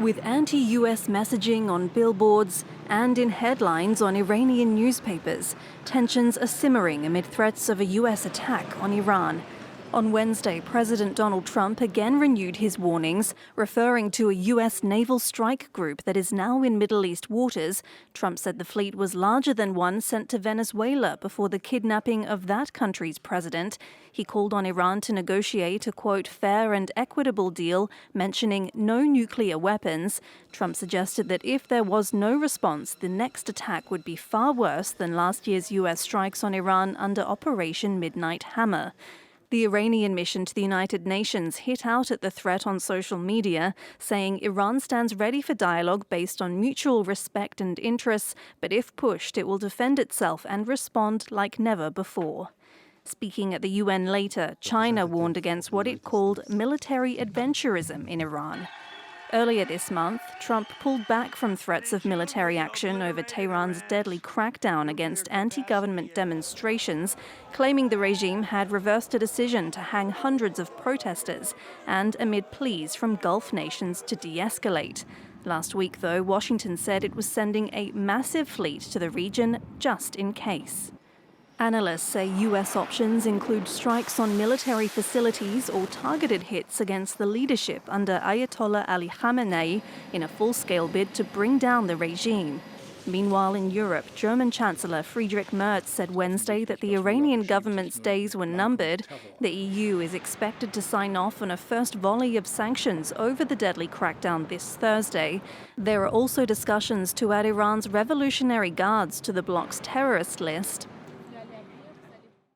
With anti-US messaging on billboards and in headlines on Iranian newspapers, tensions are simmering amid threats of a US attack on Iran. On Wednesday, President Donald Trump again renewed his warnings, referring to a US naval strike group that is now in Middle East waters. Trump said the fleet was larger than one sent to Venezuela before the kidnapping of that country's president. He called on Iran to negotiate a, quote, fair and equitable deal, mentioning no nuclear weapons. Trump suggested that if there was no response, the next attack would be far worse than last year's US strikes on Iran under Operation Midnight Hammer. The Iranian mission to the United Nations hit out at the threat on social media, saying Iran stands ready for dialogue based on mutual respect and interests, but if pushed, it will defend itself and respond like never before. Speaking at the UN later, China warned against what it called military adventurism in Iran. Earlier this month, Trump pulled back from threats of military action over Tehran's deadly crackdown against anti-government demonstrations, claiming the regime had reversed a decision to hang hundreds of protesters, and amid pleas from Gulf nations to de-escalate. Last week, though, Washington said it was sending a massive fleet to the region just in case. Analysts say US options include strikes on military facilities or targeted hits against the leadership under Ayatollah Ali Khamenei in a full-scale bid to bring down the regime. Meanwhile, in Europe, German Chancellor Friedrich Merz said Wednesday that the Iranian government's days were numbered. The EU is expected to sign off on a first volley of sanctions over the deadly crackdown this Thursday. There are also discussions to add Iran's Revolutionary Guards to the bloc's terrorist list.